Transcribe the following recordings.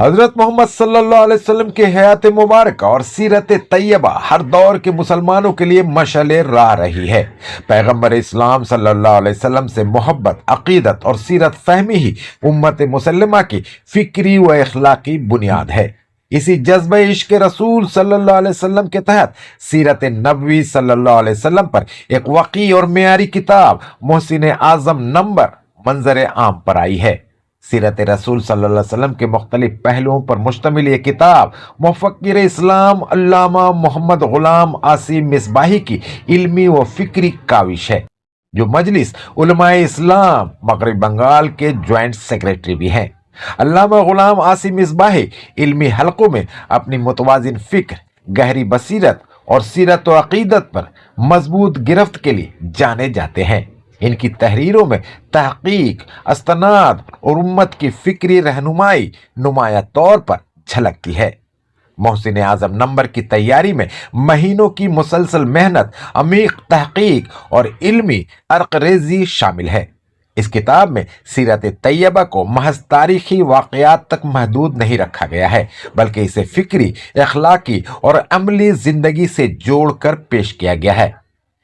حضرت محمد صلی اللہ علیہ وسلم کی حیات مبارکہ اور سیرت طیبہ ہر دور کے مسلمانوں کے لیے مشعل راہ رہی ہے۔ پیغمبر اسلام صلی اللہ علیہ وسلم سے محبت، عقیدت اور سیرت فہمی ہی امت مسلمہ کی فکری و اخلاقی بنیاد ہے۔ اسی جذبہ عشق رسول صلی اللہ علیہ وسلم کے تحت سیرت نبوی صلی اللہ علیہ وسلم پر ایک وقی اور معیاری کتاب محسن اعظم نمبر منظر عام پر آئی ہے۔ سیرت رسول صلی اللہ علیہ وسلم کے مختلف پہلوؤں پر مشتمل یہ کتاب مفکر اسلام علامہ محمد غلام عاصم مصباحی کی علمی و فکری کاوش ہے، جو مجلس علماء اسلام مغرب بنگال کے جوائنٹ سیکریٹری بھی ہیں۔ علامہ غلام عاصم مصباحی علمی حلقوں میں اپنی متوازن فکر، گہری بصیرت اور سیرت و عقیدت پر مضبوط گرفت کے لیے جانے جاتے ہیں۔ ان کی تحریروں میں تحقیق، استناد اور امت کی فکری رہنمائی نمایاں طور پر جھلکتی ہے۔ محسن اعظم نمبر کی تیاری میں مہینوں کی مسلسل محنت، عمیق تحقیق اور علمی عرق ریزی شامل ہے۔ اس کتاب میں سیرت طیبہ کو محض تاریخی واقعات تک محدود نہیں رکھا گیا ہے، بلکہ اسے فکری، اخلاقی اور عملی زندگی سے جوڑ کر پیش کیا گیا ہے۔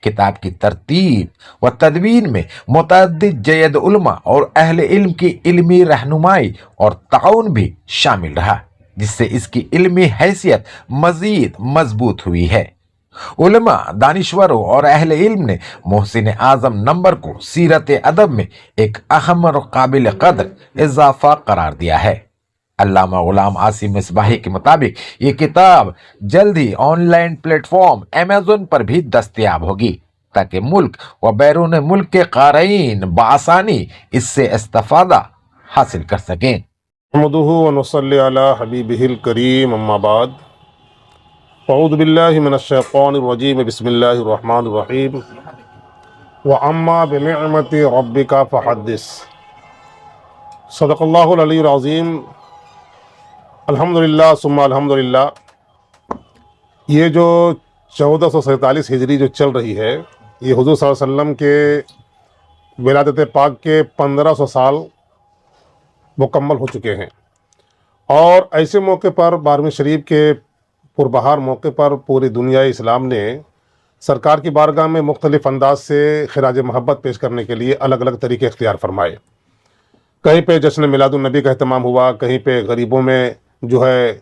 کتاب کی ترتیب و تدوین میں متعدد جید علماء اور اہل علم کی علمی رہنمائی اور تعاون بھی شامل رہا، جس سے اس کی علمی حیثیت مزید مضبوط ہوئی ہے۔ علماء، دانشوروں اور اہل علم نے محسن اعظم نمبر کو سیرت ادب میں ایک اہم اور قابل قدر اضافہ قرار دیا ہے۔ علامہ غلام عاصم مصباحی کے مطابق یہ کتاب جلد ہی online platform Amazon پر بھی دستیاب ہوگی، تاکہ ملک و بیرون ملک کے قارئین بآسانی اس سے استفادہ حاصل کر سکیں۔ نحمدہ ونصلی علی حبیبہ الکریم، اما بعد، اعوذ باللہ من الشیطان الرجیم، بسم اللہ الرحمن الرحیم، وَأَمَّا بِنِعْمَةِ رَبِّكَ فَحَدِّثْ۔ صدق اللہ العلی العظیم۔ الحمدللہ ثم الحمدللہ۔ یہ جو 1447 ہجری جو چل رہی ہے، یہ حضور صلی اللہ علیہ وسلم کے ولادت پاک کے 1500 سال مکمل ہو چکے ہیں، اور ایسے موقع پر 12ویں شریف کے پربہار موقع پر پوری دنیا اسلام نے سرکار کی بارگاہ میں مختلف انداز سے خراج محبت پیش کرنے کے لیے الگ الگ طریقے اختیار فرمائے۔ کہیں پہ جشن میلاد النبی کا اہتمام ہوا، کہیں پہ غریبوں میں جو ہے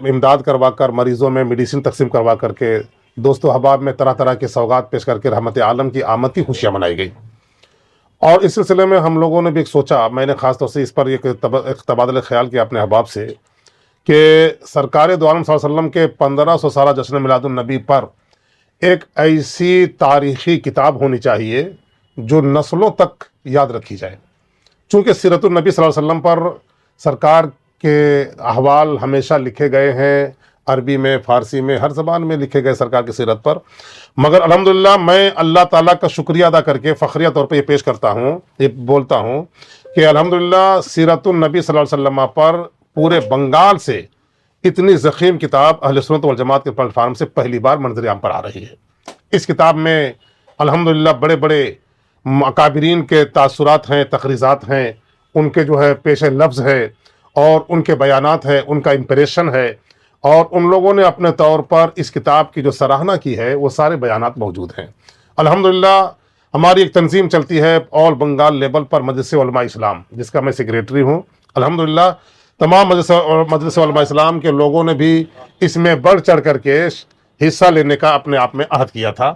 امداد کروا کر، مریضوں میں میڈیسن تقسیم کروا کر کے، دوست و احباب میں طرح طرح کے سوغات پیش کر کے رحمت عالم کی آمد کی خوشیاں منائی گئی۔ اور اس سلسلے میں ہم لوگوں نے بھی ایک سوچا، میں نے خاص طور سے اس پر ایک تبادلہ خیال کیا اپنے احباب سے، کہ سرکار دو عالم صلی اللہ علیہ وسلم کے 1500 سالہ جشن میلاد النبی پر ایک ایسی تاریخی کتاب ہونی چاہیے جو نسلوں تک یاد رکھی جائے۔ چونکہ سیرت النبی صلی اللہ علیہ وسلم پر سرکار کے احوال ہمیشہ لکھے گئے ہیں، عربی میں، فارسی میں، ہر زبان میں لکھے گئے سرکار کی سیرت پر، مگر الحمدللہ میں اللہ تعالیٰ کا شکریہ ادا کر کے فخریہ طور پہ یہ پیش کرتا ہوں، یہ بولتا ہوں کہ الحمدللہ سیرت النبی صلی اللہ علیہ وسلم پر پورے بنگال سے اتنی ضخیم کتاب اہل سنت والجماعت کے پلیٹ فارم سے پہلی بار منظر عام پر آ رہی ہے۔ اس کتاب میں الحمدللہ بڑے بڑے اکابرین کے تاثرات ہیں، تقریضات ہیں، ان کے جو ہے پیش لفظ ہے، اور ان کے بیانات ہے، ان کا امپریشن ہے، اور ان لوگوں نے اپنے طور پر اس کتاب کی جو سراہنا کی ہے وہ سارے بیانات موجود ہیں۔ الحمدللہ ہماری ایک تنظیم چلتی ہے آل بنگال لیول پر، مجلس علماء اسلام، جس کا میں سیکریٹری ہوں۔ الحمدللہ تمام مجلس علماء اسلام کے لوگوں نے بھی اس میں بڑھ چڑھ کر کے حصہ لینے کا اپنے آپ میں عہد کیا تھا۔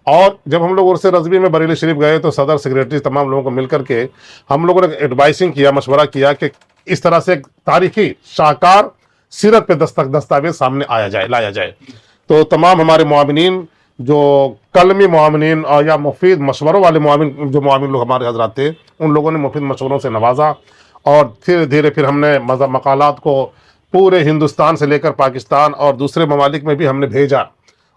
اور جب ہم لوگ عرس رضوی میں بریلی شریف گئے تو صدر، سیکریٹری، تمام لوگوں کو مل کر کے ہم لوگوں نے ایڈوائسنگ کیا، مشورہ کیا کہ اس طرح سے ایک تاریخی شاہکار سیرت پہ دستاویز سامنے لایا جائے۔ تو تمام ہمارے معاونین، جو کلمی معاونین اور یا مفید مشوروں والے معاون لوگ ہمارے حضرات تھے، ان لوگوں نے مفید مشوروں سے نوازا، اور دھیرے دھیرے پھر ہم نے مقالات کو پورے ہندوستان سے لے کر پاکستان اور دوسرے ممالک میں بھی ہم نے بھیجا،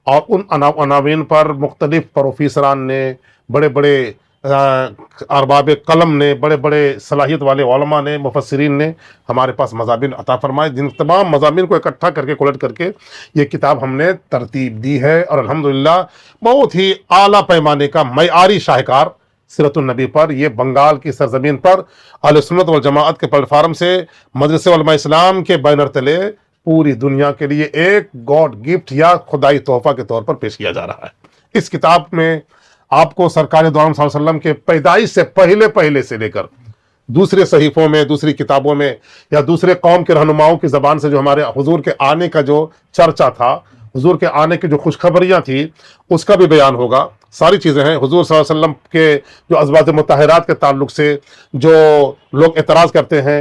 اور ان عناوین پر مختلف پروفیسران نے، بڑے بڑے ارباب قلم نے، بڑے بڑے صلاحیت والے علماء نے، مفسرین نے ہمارے پاس مضامین عطا فرمائے، جن تمام مضامین کو اکٹھا کر کے کولیٹ کر کے یہ کتاب ہم نے ترتیب دی ہے، اور الحمدللہ بہت ہی اعلیٰ پیمانے کا معیاری شاہکار सीरत नबी पर, ये बंगाल की सरजमीन पर अहले सुन्नत वल जमाअत के प्लेटफार्म से मजलिस उलमा इस्लाम के बैनर तले पूरी दुनिया के लिए एक गॉड गिफ्ट या खुदाई तोहफा के तौर पर पेश किया जा रहा है। इस किताब में आपको सरकार दो आलम सल्लल्लाहु अलैहि वसल्लम के पैदाइश से पहले से लेकर दूसरे सहीफों में, दूसरी किताबों में या दूसरे कौम के रहनुमाओं की ज़बान से जो हमारे हुजूर के आने का जो चर्चा था, हुजूर के आने की जो खुशखबरियाँ थी, उसका भी बयान होगा। सारी चीज़ें हैं। हुजूर सल्लल्लाहु अलैहि वसल्लम के जो अज़वाज मुत्तहरात के ताल्लुक से जो लोग एतराज़ करते हैं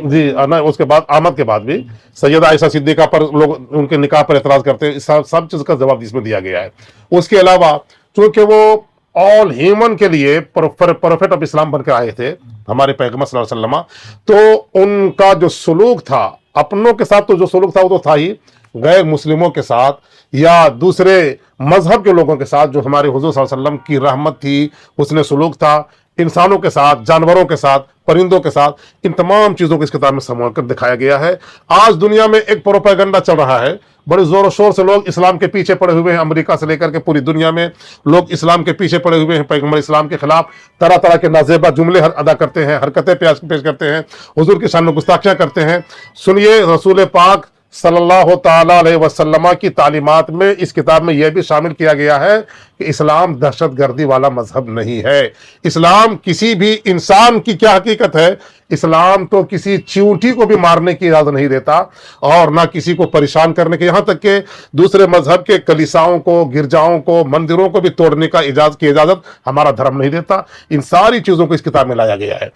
जी, ना उसके बाद आमद के बाद भी सैयदा आयशा सिद्दीक़ा पर लोग उनके निकाह पर एतराज़ करते हैं, सब चीज़ का जवाब इसमें दिया गया है। उसके अलावा चूँकि वो ऑल ह्यूमन के लिए प्रोफेट ऑफ इस्लाम बनकर आए थे हमारे पैगंबर सल्लल्लाहु अलैहि वसल्लम, तो उनका जो सलूक था अपनों के साथ, तो जो सलूक था वो तो था ही, गैर मुस्लिमों के साथ या दूसरे मजहब के लोगों के साथ जो हमारे हुजूर सल्लल्लाहु अलैहि वसल्लम की रहमत थी, उसने सलूक था इंसानों के साथ, जानवरों के साथ, परिंदों के साथ, इन तमाम चीज़ों को इस किताब में संभाल कर दिखाया गया है। आज दुनिया में एक प्रोपेगेंडा चल रहा है, बड़े जोर शोर से लोग इस्लाम के पीछे पड़े हुए हैं, अमेरिका से लेकर के पूरी दुनिया में लोग इस्लाम के पीछे पड़े हुए हैं, पैगंबर इस्लाम के खिलाफ तरह तरह के नाजेबा जुमले अदा करते हैं, हरकतें पेश करते हैं, हुजूर की शान में गुस्ताखियां करते हैं। सुनिए, रसूल पाक सल्लल्लाहु ताला अलैहि वसल्लम की तालीमात में इस किताब में यह भी शामिल किया गया है कि इस्लाम दहशतगर्दी वाला मजहब नहीं है। इस्लाम किसी भी इंसान की क्या हकीकत है, इस्लाम तो किसी चींटी को भी मारने की इजाजत नहीं देता और ना किसी को परेशान करने की, यहाँ तक कि दूसरे मजहब के कलीसाओं को, गिरजाओं को, मंदिरों को भी तोड़ने का इजाजत हमारा धर्म नहीं देता। इन सारी चीज़ों को इस किताब में लाया गया है।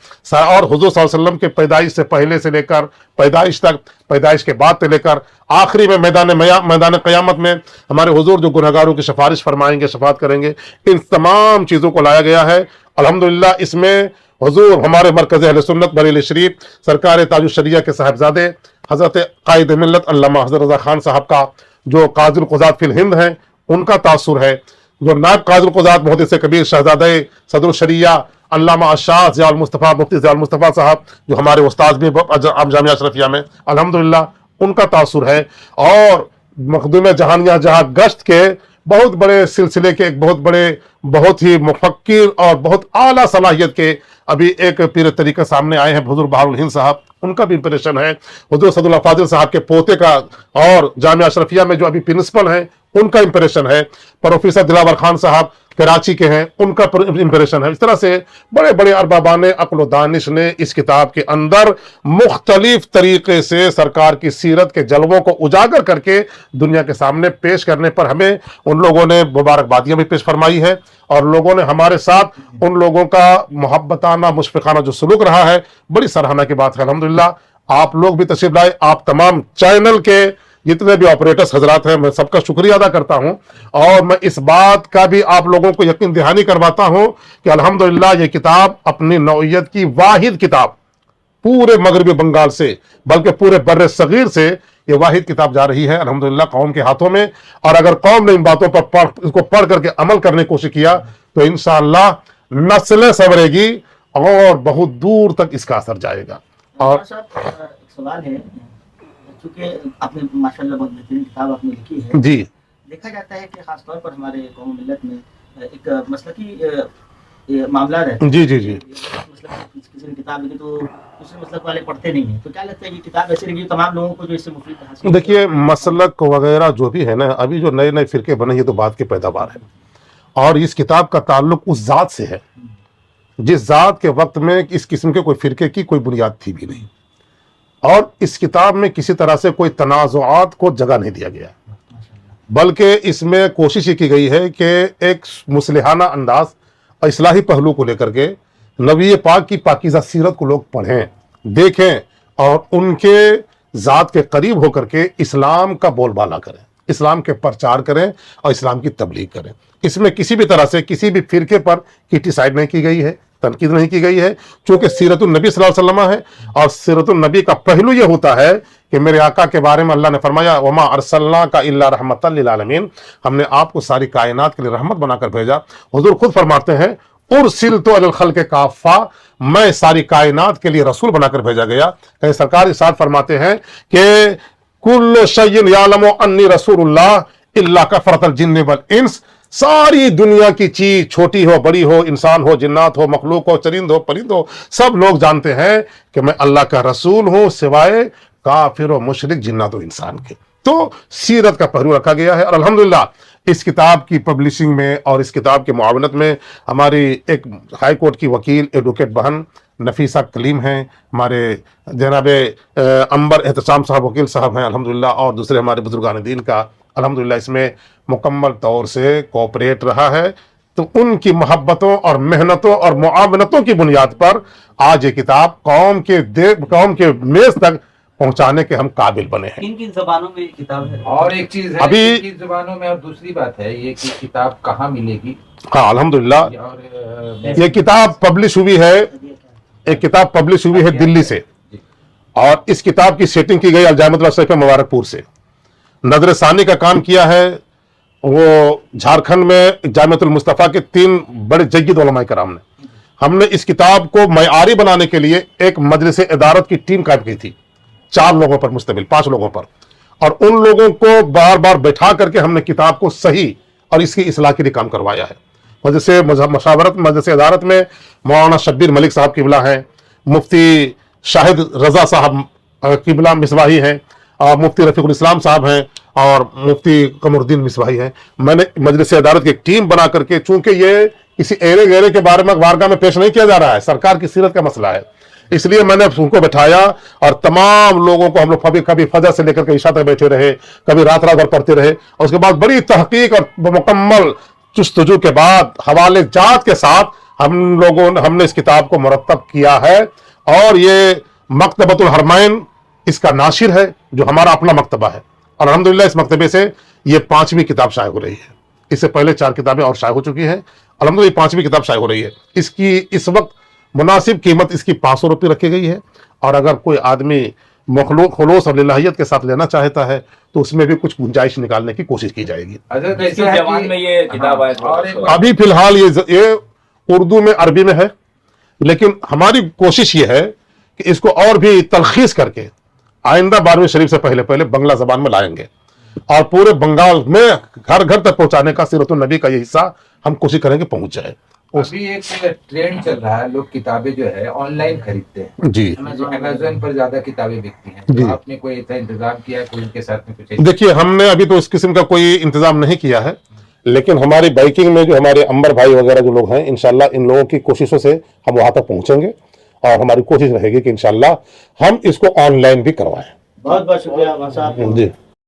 और हुजूर सल्लल्लाहु अलैहि वसल्लम के पैदाइश से पहले से लेकर पैदाइश तक, पैदाइश के बाद से लेकर आखिरी में मैदान क़यामत में हमारे हुजूर जो गुनहगारों की सिफारिश फरमाएंगे, शफाअत करेंगे, इन तमाम चीज़ों को लाया गया है। अल्हम्दुलिल्लाह इसमें हुजूर हमारे मरकज़ अहले सुन्नत बरेली शरीफ सरकार ताजुल शरिया के साहिबजादे हज़रत कायद मिल्लत अल्लामा हज़रत रज़ा खान साहब का जो काज़िल क़ुज़ात फिल हिंद हैं, उनका तासुर है। जो नायब काज़िल क़ुज़ात मुहद्दिस कबीर शहज़ादे सदरुल शरिया अल्लामा अशाह ज़ियाउल मुस्तफ़ा, मुफ्ती ज़ियाउल मुस्तफ़ा साहब जो हमारे उस्ताद भी जामिया अशरफिया में, अल्हम्दुलिल्लाह उनका तासुर है। और मखदूम जहानिया जहाँ गश्त के बहुत बड़े सिलसिले के एक बहुत ही मुफक्किर और बहुत आला सलाहियत के अभी एक पीर तरीका सामने आए हैं, हुजूर बहारुल हिंद साहब, उनका भी इंप्रेशन है। हुजूर सदुल्लाह फाजिल साहब के पोते का और जामिया अशरफिया में जो अभी प्रिंसिपल हैं, उनका इंप्रेशन है। प्रोफेसर दिलावर खान साहब कराची के हैं, उनका इंप्रेशन है। इस तरह से बड़े बड़े अरबाबान अक्ल दानिश ने इस किताब के अंदर मुख्तलिफ तरीके से सरकार की सीरत के जलवों को उजागर करके दुनिया के सामने पेश करने पर हमें उन लोगों ने मुबारकबादियां भी पेश फरमाई है और लोगों ने हमारे साथ उन लोगों का मोहब्बताना मुशफ़िकाना जो सलूक रहा है, बड़ी सराहना की बात है। अल्हम्दुलिल्लाह आप लोग भी तशरीफ लाए, आप तमाम चैनल के जितने भी ऑपरेटर्स हजरात हैं, मैं सबका शुक्रिया अदा करता हूं और मैं इस बात का भी आप लोगों को यकीन दहानी करवाता हूं कि अल्हम्दुलिल्लाह ये किताब अपनी नौइयत की वाहिद किताब पूरे मगरबी बंगाल से, बल्कि पूरे बर्रे सगीर से ये वाहिद किताब जा रही है अल्हम्दुलिल्लाह कौम के हाथों में। और अगर कौम ने इन बातों पर इसको पढ़ करके अमल करने की कोशिश किया तो इंशाअल्लाह नस्लें संवरेगी और बहुत दूर तक इसका असर जाएगा। और एक सवाल है, चूंकि आपने माशाल्लाह बहुत बेहतरीन किताब आपने लिखी है जी, देखा जाता है कि खासतौर पर हमारे कौम मिल्लत में एक मसलकी मामला रहता है। जी जी जी किसी ने किताब लिखी तो दूसरे मसलक वाले पढ़ते नहीं है, तो क्या लगता है ये किताब ऐसी लगी तमाम लोगों को जो इससे मुफीद हासिल? देखिए, मसलक वगैरह जो भी है ना, अभी जो नए नए फिरके बने, ये तो बात की पैदावार है और इस किताब का ताल्लुक उस ज़ात से है जिस ज़ात के वक्त में इस किस्म के कोई फिरके की कोई बुनियाद थी भी नहीं। और इस किताब में किसी तरह से कोई तनाज़ुआत को जगह नहीं दिया गया, बल्कि इसमें कोशिश ये की गई है कि एक मुसलिहाना अंदाज और इस्लाही पहलू को लेकर के नबी पाक की पाकीज़ा सीरत को लोग पढ़ें, देखें और उनके ज़ात के करीब होकर के इस्लाम का बोलबाला करें, इस्लाम के प्रचार करें और इस्लाम की तबलीग करें। इसमें किसी भी तरह से किसी भी फिरके पर क्रिटिसाइड नहीं की गई है, तनकीद नहीं की गई है, चूँकि सीरतुन नबी सल्लल्लाहु अलैहि वसल्लम है और सीरतुन नबी का पहलू ये होता है कि मेरे आका के बारे में अल्लाह ने फरमाया वमा अरसलनाका इल्ला रहमतल लिल आलमीन, हमने आपको सारी कायनात के लिए रहमत बनाकर भेजा। हुजूर खुद फरमाते हैं उरसिलतु अलल खल्क़ि काफ़ा, मैं सारी कायनात के लिए रसूल बनाकर भेजा गया। कहीं सरकार इरशाद फरमाते हैं कि कुल्लु शय्इन यालमु अन्नी रसूलुल्लाह इल्ला कफ़रतल जिन्नि वल इंस, सारी दुनिया की चीज, छोटी हो बड़ी हो, इंसान हो जिन्नात हो, मखलूक हो, चरिंद हो परिंद हो, सब लोग जानते हैं कि मैं अल्लाह का रसूल हूं, सिवाय काफिर और मुशरिक जिन्नात और इंसान के। तो सीरत का पहलू रखा गया है। और अल्हम्दुलिल्लाह इस किताब की पब्लिशिंग में और इस किताब की मुआवनत में हमारी एक हाई कोर्ट की वकील एडवोकेट बहन नफीसा कलीम हैं, हमारे जनाब अंबर एहतसाम साहब वकील साहब हैं अल्हम्दुलिल्लाह, और दूसरे हमारे बुजुर्गान दीन का अल्हम्दुलिल्लाह इसमें मुकम्मल तौर से कोऑपरेट रहा है। तो उनकी मोहब्बतों और मेहनतों और मुआवनतों की बुनियाद पर आज ये किताब कौम के मेज तक पहुंचाने के हम काबिल बने हैं। किन किन जबानों में ये किताब है? और एक चीज है अभी- किन जबानों में, और दूसरी बात है ये कि किताब कहाँ मिलेगी? हाँ अल्हम्दुलिल्लाह और ये किताब पब्लिश हुई है, एक किताब पब्लिश हुई है दिल्ली से, और इस किताब की सेटिंग की गई अलजामतुल शरीफ मुबारकपुर से। नजर सानी का काम किया है वो झारखंड में जामिअतुल मुस्तफा के 3 बड़े जय्यद उलमाए कराम ने। हमने इस किताब को मयारी बनाने के लिए एक मजलिस इदारत की टीम कायम की थी, 4 लोगों पर मुश्तमिल, 5 लोगों पर, और उन लोगों को बार बार बैठा करके हमने किताब को सही और इसकी इस्लाह के लिए काम करवाया है। मजलिस इदारत में मौलाना शब्बीर मलिक साहब किबला हैं, मुफ्ती शाहिद रजा साहब किबला मिसबाही हैं, और मुफ्ती रफीकुल इस्लाम साहब हैं, और मुफ्ती कमरुद्दीन मिसबाही हैं। मैंने मजलिस इदारत की एक टीम बना करके, चूंकि ये किसी एरे गहरे के बारे में वारगा में पेश नहीं किया जा रहा है, सरकार की सीरत का मसला है, इसलिए मैंने उनको बैठाया और तमाम लोगों को हम लोग कभी फजर से लेकर के इशा तक बैठे रहे, कभी रात भर पढ़ते रहे, और उसके बाद बड़ी तहकीक और मुकम्मल जुस्तजू के बाद हवाले जात के साथ हमने इस किताब को मुरत्तब किया है। और ये मकतबतुल हरमैन इसका नाशिर है, जो हमारा अपना मकतबा है, और अल्हम्दुलिल्लाह इस मकतबे से ये 5वीं किताब शाये हो रही है। इससे पहले 4 किताबें और शाये हो चुकी हैं, अल्हम्दुलिल्लाह 5वीं किताब शाये हो रही है। इसकी इस वक्त मुनासिब कीमत इसकी 500 रुपये रखी गई है, और अगर कोई आदमी खुलूस और लिल्लाहियत के साथ लेना चाहता है तो उसमें भी कुछ गुंजाइश निकालने की कोशिश की जाएगी। हजरत किस ऐसा है जबान कि- में ये किताब हाँ, है? और एक बात- अभी फिलहाल ये उर्दू में, अरबी में है, लेकिन हमारी कोशिश ये है कि इसको और भी तलखीस करके आइंदा 12वीं शरीफ से पहले पहले बंगला जबान में लाएंगे, और पूरे बंगाल में घर घर तक पहुंचाने का सीरतुन नबी का ये हिस्सा हम कोशिश करेंगे पहुंच जाए। अभी एक ट्रेंड चल रहा है, लोग किताबें जो है ऑनलाइन खरीदते हैं, जी अमेज़न पर ज्यादा किताबें बिकती हैं। जी। तो आपने कोई ऐसा इंतजाम किया है, कोई उनके साथ में कुछ ऐसा? देखिए, हमने अभी तो इस किस्म का कोई इंतजाम नहीं किया है, लेकिन हमारी बाइकिंग में जो हमारे अंबर भाई वगैरह जो लोग हैं, इंशाल्लाह इन लोगों की कोशिशों से हम वहां तक पहुंचेंगे, और हमारी कोशिश रहेगी कि इंशाल्लाह हम इसको ऑनलाइन भी करवाएं। बहुत बहुत शुक्रिया भाई साहब। जी।